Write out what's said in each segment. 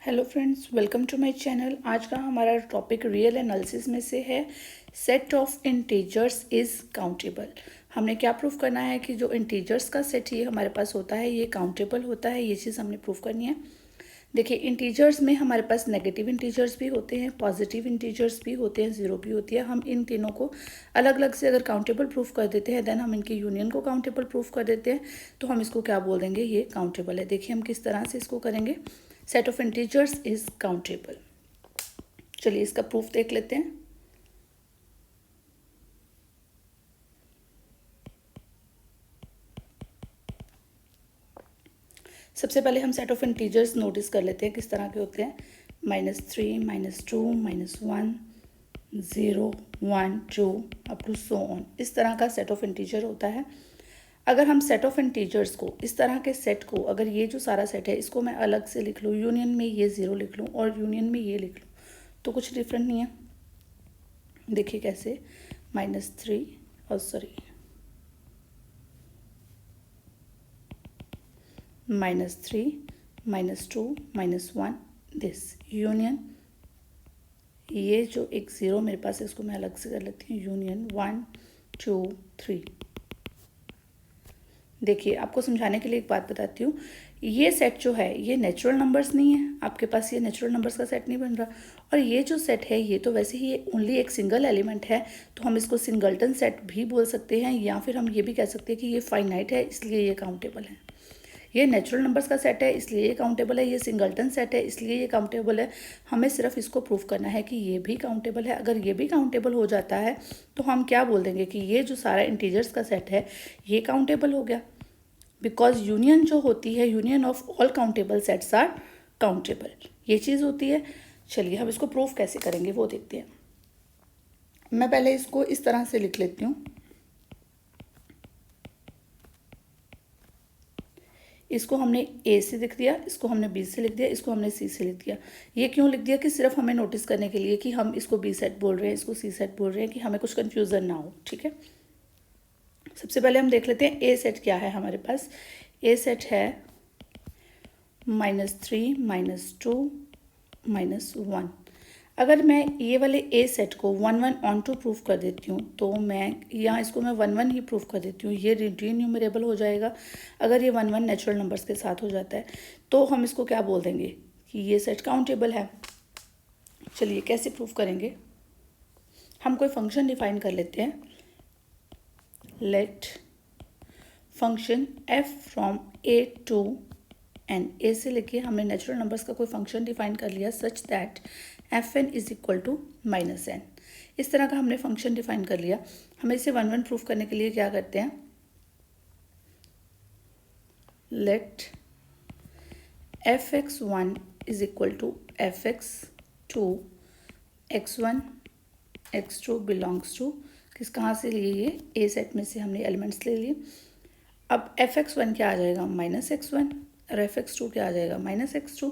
Hello friends, welcome to my channel. आज का हमारा टॉपिक रियल एनालिसिस में से है set of integers is countable. हमने क्या प्रूफ करना है कि जो इंटीजर्स का सेट ये हमारे पास होता है ये काउंटेबल होता है। ये चीज़ हमने प्रूफ करनी है। देखिए, इंटीजर्स में हमारे पास नेगेटिव इंटीजर्स भी होते हैं, पॉजिटिव इंटीजर्स भी होते हैं, ज़ीरो भी होती है। हम इन तीनों को अलग अलग से अगर काउंटेबल प्रूफ कर देते हैं, देन हम इनके यूनियन को काउंटेबल प्रूफ कर देते हैं, तो हम इसको क्या बोल देंगे, ये काउंटेबल है। देखिए हम किस तरह से इसको करेंगे। Set of integers is countable. चलिए इसका प्रूफ देख लेते हैं। सबसे पहले हम सेट ऑफ इंटीजर्स नोटिस कर लेते हैं किस तरह के होते हैं। -3, -2, -1, 0, 1, 2 अप टू सो ऑन। इस तरह का सेट ऑफ इंटीजर होता है। अगर हम सेट ऑफ इंटीजर्स को इस तरह के सेट को, अगर ये जो सारा सेट है इसको मैं अलग से लिख लूँ, यूनियन में ये 0 लिख लूँ और यूनियन में ये लिख लूँ, तो कुछ डिफरेंट नहीं है। देखिए कैसे, -3 और सॉरी -3, -2, -1 दिस यूनियन, ये जो एक 0 मेरे पास है इसको मैं अलग से कर लेती हूँ, यूनियन 1, 2, 3। देखिए आपको समझाने के लिए एक बात बताती हूँ। ये सेट जो है ये नेचुरल नंबर्स नहीं है, आपके पास ये नेचुरल नंबर्स का सेट नहीं बन रहा। और ये जो सेट है ये तो वैसे ही ओनली एक सिंगल एलिमेंट है, तो हम इसको सिंगल्टन सेट भी बोल सकते हैं, या फिर हम ये भी कह सकते हैं कि ये फाइनाइट है इसलिए ये काउंटेबल है। ये नेचुरल नंबर्स का सेट है इसलिए ये काउंटेबल है, ये सिंगल्टन सेट है इसलिए ये काउंटेबल है। हमें सिर्फ इसको प्रूफ करना है कि ये भी काउंटेबल है। अगर ये भी काउंटेबल हो जाता है तो हम क्या बोल देंगे कि ये जो सारा इंटीजर्स का सेट है ये काउंटेबल हो गया। बिकॉज यूनियन जो होती है, union of all countable sets are countable, ये चीज़ होती है। चलिए हम इसको प्रूफ कैसे करेंगे वो देखते हैं। मैं पहले इसको इस तरह से लिख लेती हूँ। इसको हमने ए से लिख दिया, इसको हमने बी से लिख दिया, इसको हमने सी से लिख दिया। ये क्यों लिख दिया कि सिर्फ हमें नोटिस करने के लिए कि हम इसको बी सेट बोल रहे हैं, इसको सी सेट बोल रहे हैं, कि हमें कुछ कन्फ्यूज़न ना हो। ठीक है, सबसे पहले हम देख लेते हैं ए सेट क्या है हमारे पास। ए सेट है -3, -2, -1। अगर मैं ये वाले ए सेट को 1, 1 ऑन टू प्रूफ कर देती हूँ तो मैं यहाँ इसको मैं 1, 1 ही प्रूफ कर देती हूँ, ये न्यूमरेबल हो जाएगा। अगर ये 1, 1 नेचुरल नंबर्स के साथ हो जाता है तो हम इसको क्या बोल देंगे कि ये सेट काउंटेबल है। चलिए कैसे प्रूफ करेंगे। हम कोई फंक्शन डिफाइन कर लेते हैं। Let function f from a to n, A से लेके हमने नेचुरल नंबर्स का कोई फंक्शन डिफाइन कर लिया such that fn is equal to -n। इस तरह का हमने फंक्शन डिफाइन कर लिया। हमें इसे 1, 1 प्रूफ करने के लिए क्या करते हैं, let fx1 is equal to fx2, x1 x2 belongs to किस, कहाँ से लिए, ये ए सेट में से हमने एलिमेंट्स ले लिए। अब fx1 क्या आ जाएगा, -x1, और fx2 क्या आ जाएगा, -x2।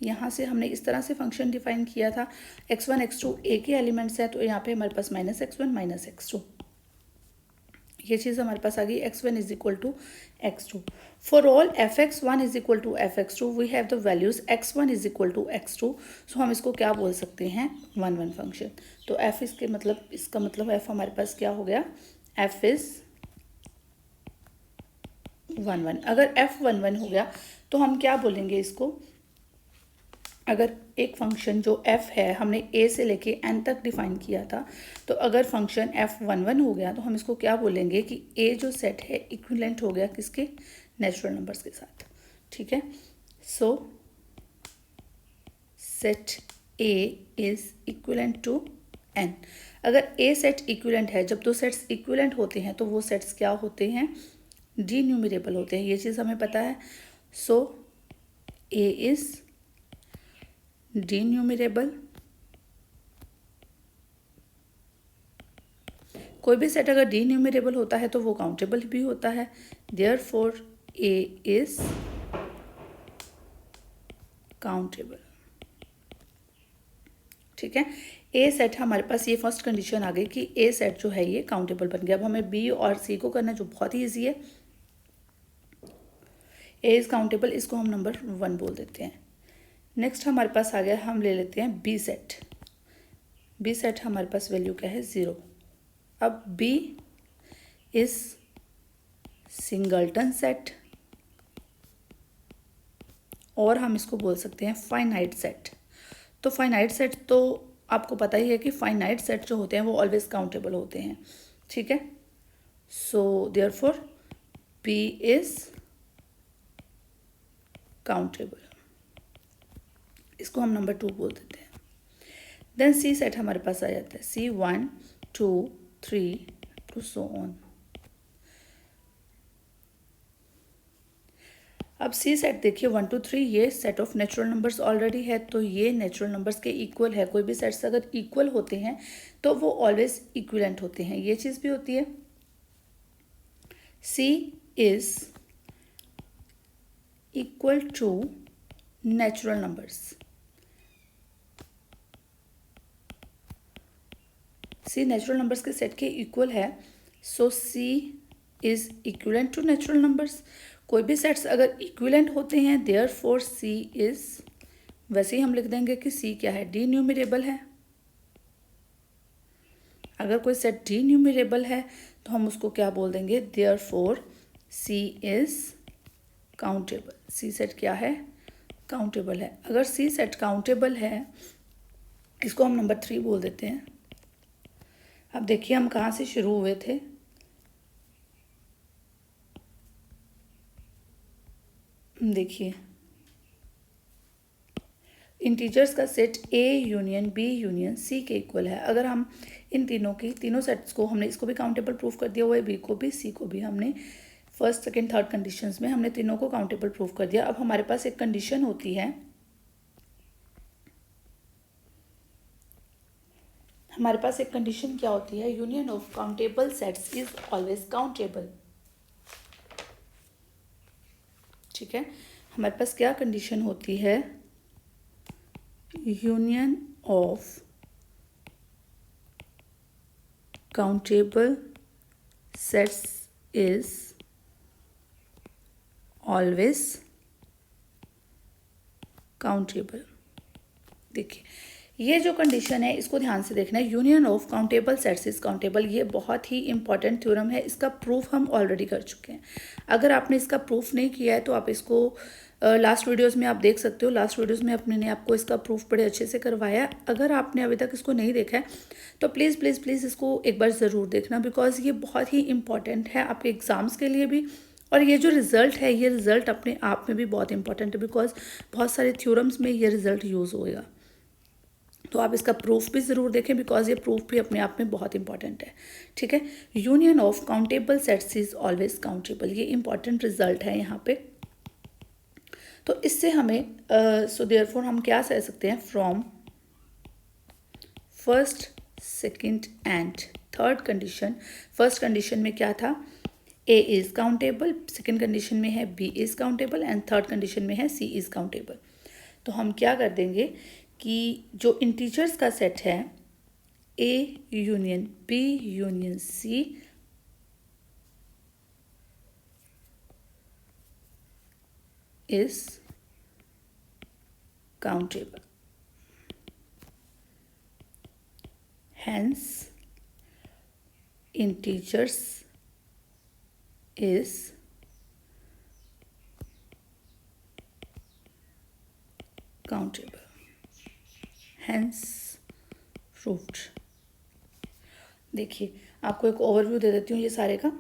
यहाँ से हमने इस तरह से फंक्शन डिफाइन किया था। x1 x2 ए के एलिमेंट्स है, तो यहाँ पे हमारे पास -x1 -x2, ये चीज़ हमारे पास आ गई। x1 is equal to x2। For all fx1 is equal to fx2 we have the values x1 is equal to x2। So हम इसको क्या बोल सकते हैं, 1, 1 फंक्शन। तो f इसके मतलब, इसका मतलब f हमारे पास क्या हो गया, f इज 1, 1। अगर f 1, 1 हो गया तो हम क्या बोलेंगे इसको, अगर एक फंक्शन जो f है हमने a से लेके n तक डिफाइन किया था, तो अगर फंक्शन f 1, 1 हो गया तो हम इसको क्या बोलेंगे कि a जो सेट है इक्विवेलेंट हो गया किसके, नेचुरल नंबर्स के साथ। ठीक है, so set a is equivalent to n। अगर a सेट इक्विवेलेंट है, जब दो सेट्स इक्विवेलेंट होते हैं तो वो सेट्स क्या होते हैं, डीन्यूमरेबल होते हैं, ये चीज़ हमें पता है। सो a इज डीन्यूमरेबल। कोई भी सेट अगर डीन्यूमरेबल होता है तो वो काउंटेबल भी होता है। Therefore a is countable. ठीक है, ए सेट हमारे पास, ये फर्स्ट कंडीशन आ गई कि ए सेट जो है ये काउंटेबल बन गया। अब हमें बी और सी को करना जो बहुत ही ईजी है। ए इज काउंटेबल, इसको हम नंबर 1 बोल देते हैं। नेक्स्ट हमारे पास आ गया, हम ले लेते हैं बी सेट। बी सेट हमारे पास वैल्यू क्या है, 0। अब बी इज सिंगल्टन सेट और हम इसको बोल सकते हैं फाइनाइट सेट। तो फाइनाइट सेट तो आपको पता ही है कि फाइनाइट सेट जो होते हैं वो ऑलवेज काउंटेबल होते हैं, ठीक है। So therefore P is countable, इसको हम नंबर 2 बोल देते हैं। देन सी सेट हमारे पास आ जाता है, C 1 2 3 टू सो ऑन। अब सी सेट देखिए 1 2 3, ये set of natural numbers already है, तो ये नेचुरल नंबर्स के इक्वल है। कोई भी सेट्स अगर इक्वल होते हैं तो वो ऑलवेज इक्विवेलेंट होते हैं, ये चीज़ भी होती है। C is equal to natural numbers, C natural numbers के सेट के इक्वल है, so C is equivalent to natural numbers. कोई भी सेट्स अगर इक्विवेलेंट होते हैं देयरफॉर सी इज, वैसे ही हम लिख देंगे कि सी क्या है, डी न्यूमरेबल है। अगर कोई सेट डी न्यूमरेबल है तो हम उसको क्या बोल देंगे, therefore C is countable. C set क्या है, काउंटेबल है। अगर सी सेट काउंटेबल है, इसको हम नंबर 3 बोल देते हैं। अब देखिए हम कहाँ से शुरू हुए थे, देखिए इंटीजर्स का set A union B union C के इक्वल है। अगर हम इन तीनों सेट्स को, हमने इसको भी काउंटेबल प्रूफ कर दिया हुआ है, B को भी C को भी, हमने फर्स्ट सेकंड थर्ड कंडीशंस में हमने तीनों को काउंटेबल प्रूफ कर दिया। अब हमारे पास एक कंडीशन होती है, हमारे पास एक कंडीशन क्या होती है, union of countable sets is always countable, ठीक है। हमारे पास क्या कंडीशन होती है, union of countable sets is always countable. देखिए ये जो कंडीशन है इसको ध्यान से देखना है, union of countable sets is countable, ये बहुत ही इंपॉर्टेंट थ्योरम है। इसका प्रूफ हम ऑलरेडी कर चुके हैं। अगर आपने इसका प्रूफ नहीं किया है तो आप इसको लास्ट वीडियोस में आप देख सकते हो। लास्ट वीडियोस में अपने ने आपको इसका प्रूफ बड़े अच्छे से करवाया। अगर आपने अभी तक इसको नहीं देखा है तो प्लीज़ प्लीज़ प्लीज़ इसको एक बार ज़रूर देखना, बिकॉज ये बहुत ही इंपॉर्टेंट है आपके एग्ज़ाम्स के लिए भी। और ये जो रिज़ल्ट है, ये रिज़ल्ट अपने आप में भी बहुत इंपॉर्टेंट है, बिकॉज बहुत सारे थ्योरम्स में ये रिज़ल्ट यूज़ होएगा। तो आप इसका प्रूफ भी ज़रूर देखें, बिकॉज ये प्रूफ भी अपने आप में बहुत इंपॉर्टेंट है, ठीक है। Union of countable sets is always countable, ये इंपॉर्टेंट रिजल्ट है यहाँ पे। तो इससे हमें सो देयरफॉर हम क्या कह सकते हैं, from first second and third condition, first condition में क्या था, A is countable, second condition में है B is countable and third condition में है C इज़ काउंटेबल। तो हम क्या कर देंगे कि जो इंटीजर्स का सेट है A union B union C is countable, hence integers is countable, hence proved। देखिए आपको एक ओवरव्यू दे देती हूँ ये सारे का,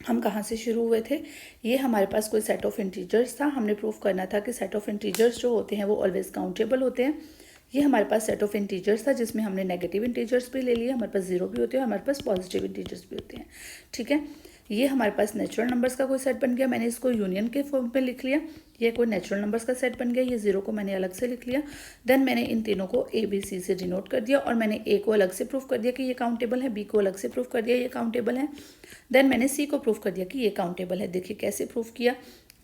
हम कहाँ से शुरू हुए थे। ये हमारे पास कोई सेट ऑफ इंटीजर्स था, हमने प्रूफ करना था कि सेट ऑफ इंटीजर्स जो होते हैं वो ऑलवेज काउंटेबल होते हैं। ये हमारे पास सेट ऑफ इंटीजर्स था जिसमें हमने नेगेटिव इंटीजर्स भी ले लिए, हमारे पास 0 भी होते हैं, हमारे पास पॉजिटिव इंटीजर्स भी होते हैं, ठीक है। ये हमारे पास नेचुरल नंबर्स का कोई सेट बन गया, मैंने इसको यूनियन के फॉर्म में लिख लिया। ये कोई नेचुरल नंबर्स का सेट बन गया, ये 0 को मैंने अलग से लिख लिया। देन मैंने इन तीनों को ABC से डिनोट कर दिया और मैंने A को अलग से प्रूफ कर दिया कि ये काउंटेबल है, B को अलग से प्रूफ कर दिया ये काउंटेबल है। देन मैंने C को प्रूफ कर दिया कि ये काउंटेबल है। देखिए कैसे प्रूफ किया,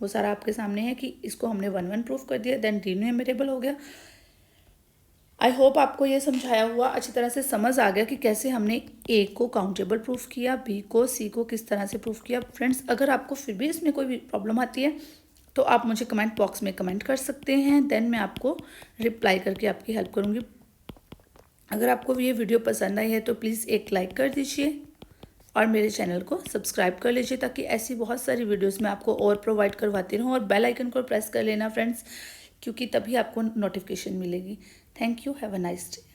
वो सारा आपके सामने है कि इसको हमने 1 1 प्रूफ कर दिया, देन डी न्यूमरेबल हो गया। आई होप आपको ये समझाया हुआ अच्छी तरह से समझ आ गया कि कैसे हमने A को काउंटेबल प्रूफ किया, B को, C को किस तरह से प्रूफ किया। फ्रेंड्स अगर आपको फिर भी इसमें कोई प्रॉब्लम आती है तो आप मुझे कमेंट बॉक्स में कमेंट कर सकते हैं, देन मैं आपको रिप्लाई करके आपकी हेल्प करूँगी। अगर आपको ये वीडियो पसंद आई है तो प्लीज़ एक लाइक कर दीजिए और मेरे चैनल को सब्सक्राइब कर लीजिए, ताकि ऐसी बहुत सारी वीडियोस मैं आपको और प्रोवाइड करवाती रहूँ। और बेल आइकन को प्रेस कर लेना फ्रेंड्स, क्योंकि तभी आपको नोटिफिकेशन मिलेगी। Thank you, have a nice day.